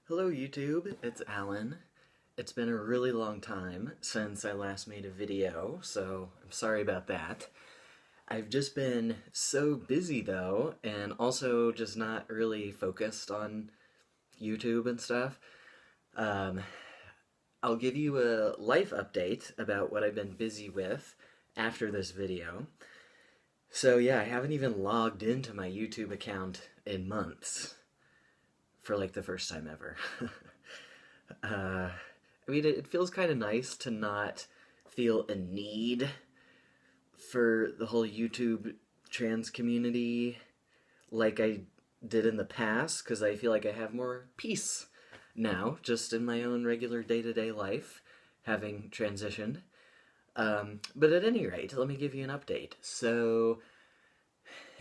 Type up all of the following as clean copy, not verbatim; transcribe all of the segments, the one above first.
Hello YouTube, it's Alan. It's been a really long time since I last made a video, so I'm sorry about that. I've just been so busy though, and also just not really focused on YouTube and stuff. Um, I'll give you a life update about what I've been busy with after this video. So yeah, I haven't even logged into my YouTube account in months. For like the first time ever. I mean, it feels kind of nice to not feel a need for the whole YouTube trans community like I did in the past, because I feel like I have more peace now, just in my own regular day-to-day life, having transitioned. But at any rate, let me give you an update. So,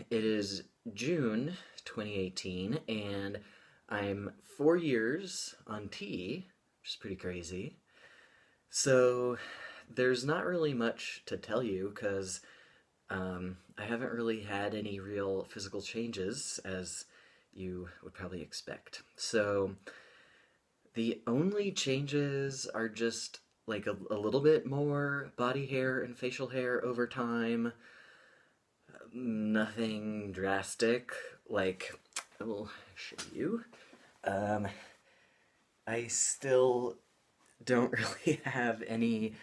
it is June 2018, and I'm 4 years on T, which is pretty crazy. So there's not really much to tell you because I haven't really had any real physical changes as you would probably expect. So the only changes are just like a little bit more body hair and facial hair over time. Nothing drastic, like I will show you. I still don't really have any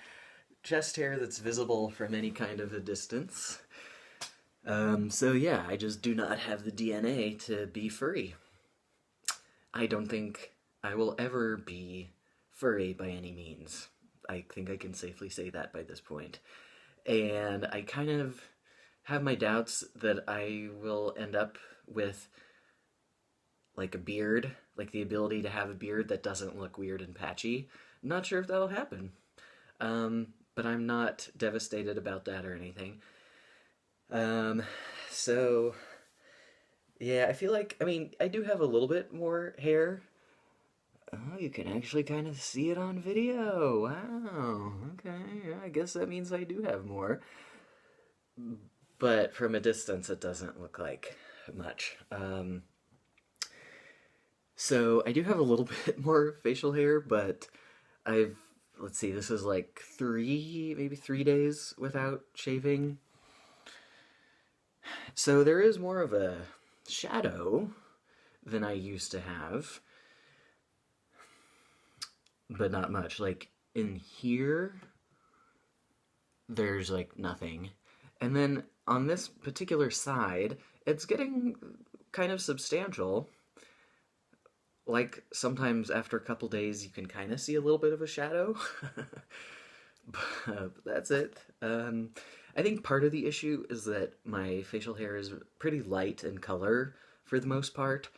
chest hair that's visible from any kind of a distance. So yeah, I just do not have the DNA to be furry. I don't think I will ever be furry by any means. I think I can safely say that by this point. And I kind of have my doubts that I will end up with like a beard, like the ability to have a beard that doesn't look weird and patchy. Not sure if that'll happen. But I'm not devastated about that or anything. So, yeah, I feel like, I mean, I do have a little bit more hair. Oh, you can actually kind of see it on video. Wow, okay, yeah, I guess that means I do have more. But from a distance, it doesn't look like much. So I do have a little bit more facial hair, but let's see, this is like maybe 3 days without shaving. So there is more of a shadow than I used to have, but not much. Like in here, there's like nothing. And then on this particular side, it's getting kind of substantial. Like sometimes after a couple days you can kind of see a little bit of a shadow. But that's it. I think part of the issue is that my facial hair is pretty light in color for the most part,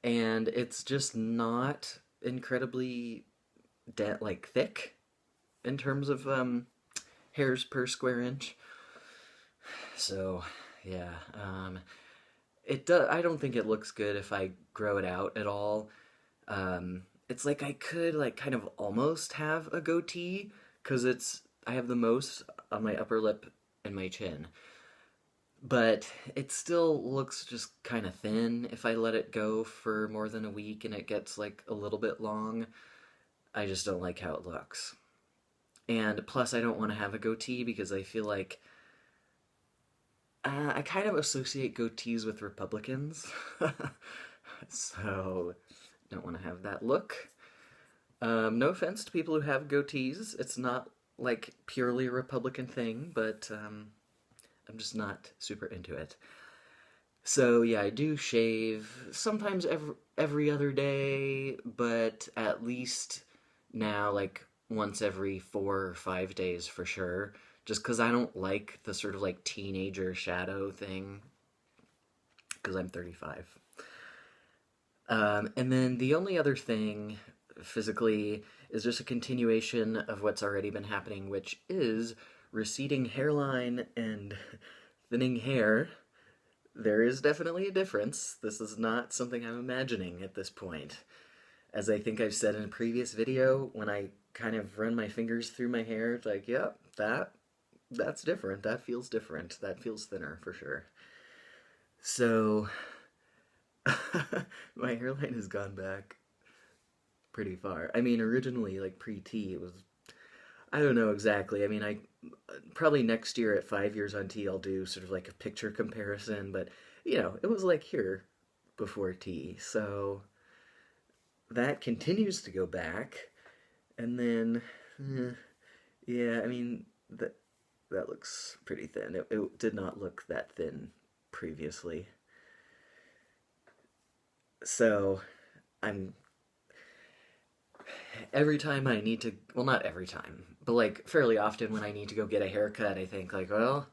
and it's just not incredibly like thick in terms of hairs per square inch. So yeah, I don't think it looks good if I grow it out at all. It's like I could like kind of almost have a goatee because I have the most on my upper lip and my chin. But it still looks just kind of thin if I let it go for more than a week and it gets like a little bit long. I just don't like how it looks. And plus I don't want to have a goatee because I feel like I kind of associate goatees with Republicans. So don't want to have that look. No offense to people who have goatees. It's not like purely a Republican thing, but I'm just not super into it. So yeah, I do shave sometimes every other day, but at least now like once every 4 or 5 days for sure. Just because I don't like the sort of like teenager shadow thing, because I'm 35. And then the only other thing physically is just a continuation of what's already been happening, which is receding hairline and thinning hair. There is definitely a difference. This is not something I'm imagining at this point. As I think I've said in a previous video, when I kind of run my fingers through my hair, it's like, yep, that's different. That feels different. That feels thinner for sure. So, my hairline has gone back pretty far. I mean, originally, like pre-T, it was, I don't know exactly. I mean, I probably next year at 5 years on T, I'll do sort of like a picture comparison, but it was like here before T. So that continues to go back. And then, yeah, I mean, that looks pretty thin. It did not look that thin previously. So I'm every time I need to, well, not every time, but like fairly often when I need to go get a haircut, I think like, well,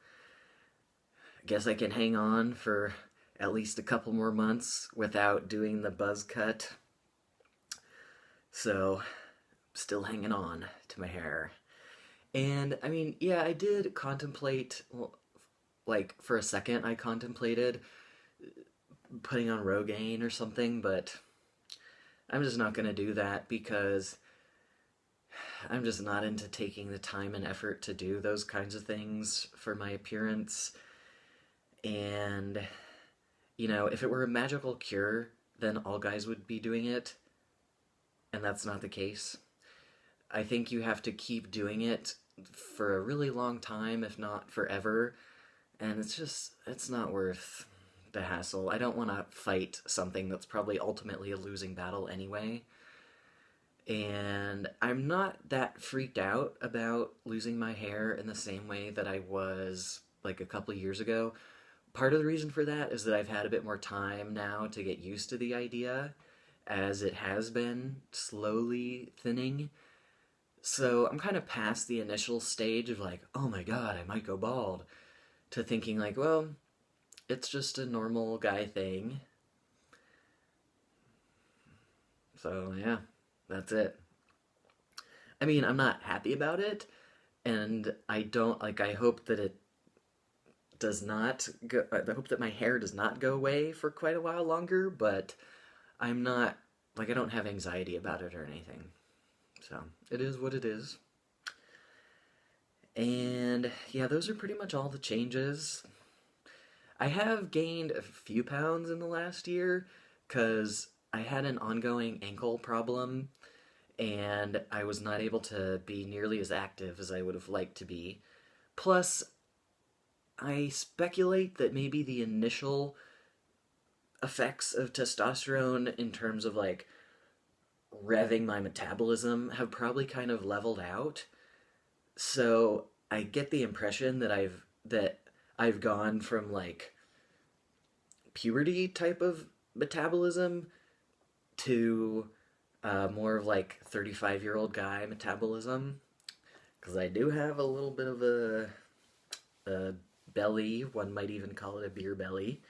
I guess I can hang on for at least a couple more months without doing the buzz cut. So, still hanging on to my hair. And I mean, yeah, I did contemplate, well, like for a second, I contemplated putting on Rogaine or something, but I'm just not going to do that because I'm just not into taking the time and effort to do those kinds of things for my appearance. And, if it were a magical cure, then all guys would be doing it. And that's not the case. I think you have to keep doing it for a really long time, if not forever. And it's not worth the hassle. I don't want to fight something that's probably ultimately a losing battle anyway. And I'm not that freaked out about losing my hair in the same way that I was like a couple of years ago. Part of the reason for that is that I've had a bit more time now to get used to the idea, as it has been slowly thinning. So I'm kind of past the initial stage of like, oh my god, I might go bald, to thinking like, well, it's just a normal guy thing. So yeah, that's it. I mean, I'm not happy about it, and I hope that it does not go, I hope that my hair does not go away for quite a while longer, but I'm not, I don't have anxiety about it or anything. So, it is what it is. And, yeah, those are pretty much all the changes. I have gained a few pounds in the last year, because I had an ongoing ankle problem, and I was not able to be nearly as active as I would have liked to be. Plus, I speculate that maybe the initial effects of testosterone in terms of like revving my metabolism have probably kind of leveled out. So I get the impression that I've gone from like puberty type of metabolism to more of like 35-year-old guy metabolism, because I do have a little bit of a belly. One might even call it a beer belly.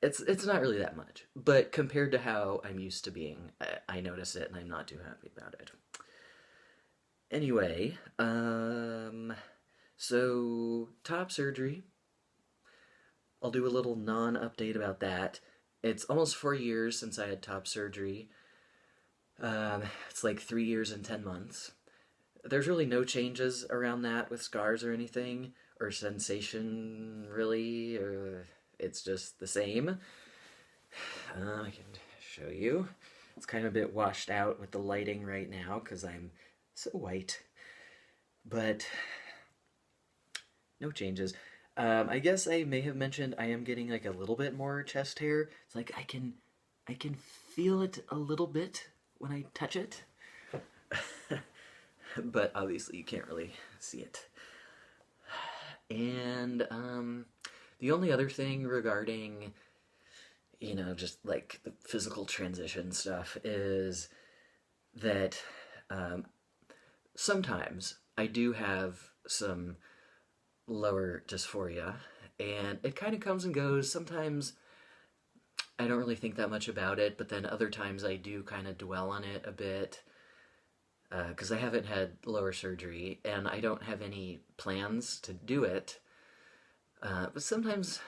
It's not really that much, but compared to how I'm used to being, I notice it and I'm not too happy about it. Anyway, so top surgery. I'll do a little non-update about that. It's almost 4 years since I had top surgery. It's like 3 years and 10 months. There's really no changes around that with scars or anything, or sensation, really. It's just the same. I can show you. It's kind of a bit washed out with the lighting right now because I'm so white. But no changes. I guess I may have mentioned I am getting like a little bit more chest hair. It's like I can feel it a little bit when I touch it. But obviously you can't really see it. And the only other thing regarding, just like the physical transition stuff is that sometimes I do have some lower dysphoria, and it kind of comes and goes. Sometimes I don't really think that much about it, but then other times I do kind of dwell on it a bit, because I haven't had lower surgery, and I don't have any plans to do it. But sometimes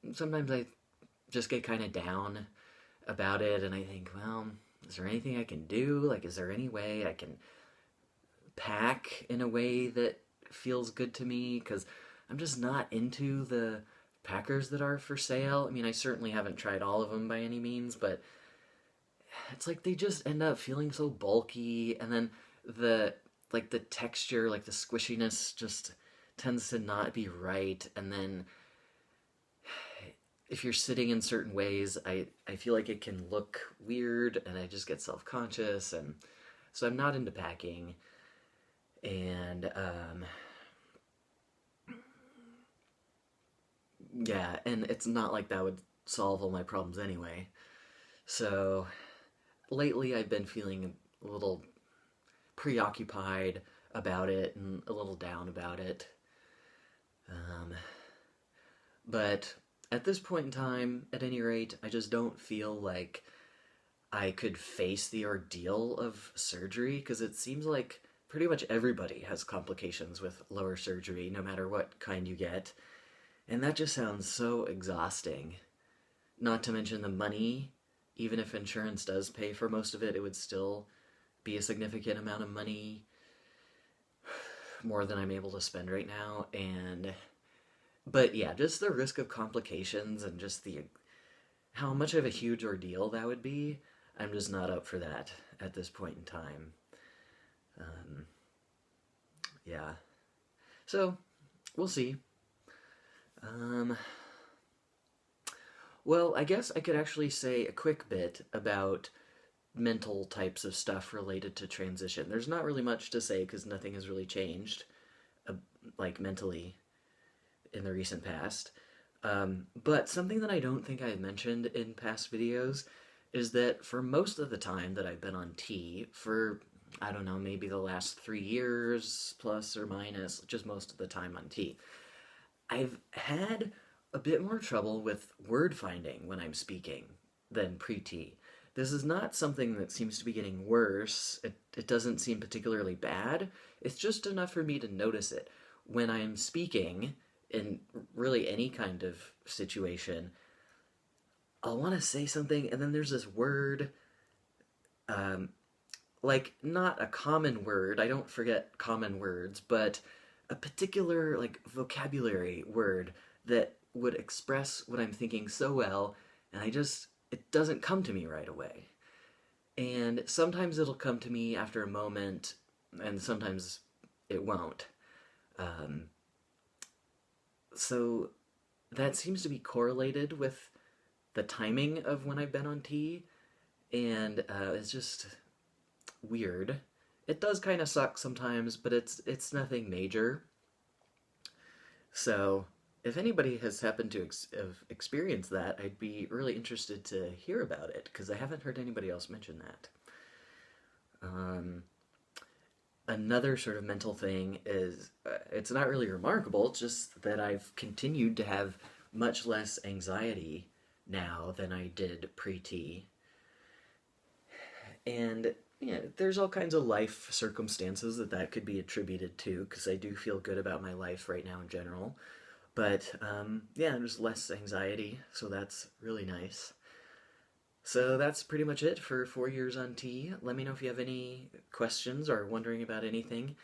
I just get kind of down about it, and I think, well, is there anything I can do? Like, is there any way I can pack in a way that feels good to me? Because I'm just not into the packers that are for sale. I mean, I certainly haven't tried all of them by any means, but it's like they just end up feeling so bulky, and then the the texture, like the squishiness, just tends to not be right. And then if you're sitting in certain ways, I feel like it can look weird, and I just get self-conscious, and so I'm not into packing. And yeah, and it's not like that would solve all my problems anyway. So lately I've been feeling a little preoccupied about it and a little down about it. Um, but at this point in time, at any rate, I just don't feel like I could face the ordeal of surgery, because it seems like pretty much everybody has complications with lower surgery, no matter what kind you get. And that just sounds so exhausting. Not to mention the money. Even if insurance does pay for most of it, it would still be a significant amount of money, more than I'm able to spend right now. And but yeah, just the risk of complications and just the how much of a huge ordeal that would be. I'm just not up for that at this point in time. Um, yeah. So we'll see. Um, well, I guess I could actually say a quick bit about mental types of stuff related to transition. There's not really much to say because nothing has really changed, uh, like mentally, in the recent past. But something that I don't think I had mentioned in past videos is that for most of the time that I've been on T, for, I don't know, maybe the last 3 years, plus or minus, just most of the time on T, I've had a bit more trouble with word finding when I'm speaking than pre-T. This is not something that seems to be getting worse. It doesn't seem particularly bad. It's just enough for me to notice it. When I'm speaking, in really any kind of situation, I'll want to say something, and then there's this word, um, like, not a common word, I don't forget common words, but a particular, like, vocabulary word that would express what I'm thinking so well, and it doesn't come to me right away. And sometimes it'll come to me after a moment, and sometimes it won't. Um, so that seems to be correlated with the timing of when I've been on T, and it's just weird. It does kind of suck sometimes, but it's nothing major. So if anybody has happened to have experienced that, I'd be really interested to hear about it, because I haven't heard anybody else mention that. Another sort of mental thing is, it's not really remarkable, it's just that I've continued to have much less anxiety now than I did pre-T. And yeah, there's all kinds of life circumstances that could be attributed to, because I do feel good about my life right now in general. But yeah, there's less anxiety, so that's really nice. So that's pretty much it for 4 years on T. Let me know if you have any questions or wondering about anything,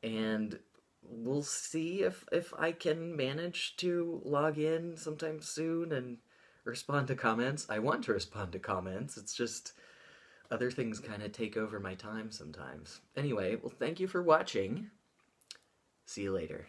and we'll see if I can manage to log in sometime soon and respond to comments. I want to respond to comments, it's just other things kind of take over my time sometimes. Anyway, well, thank you for watching. See you later.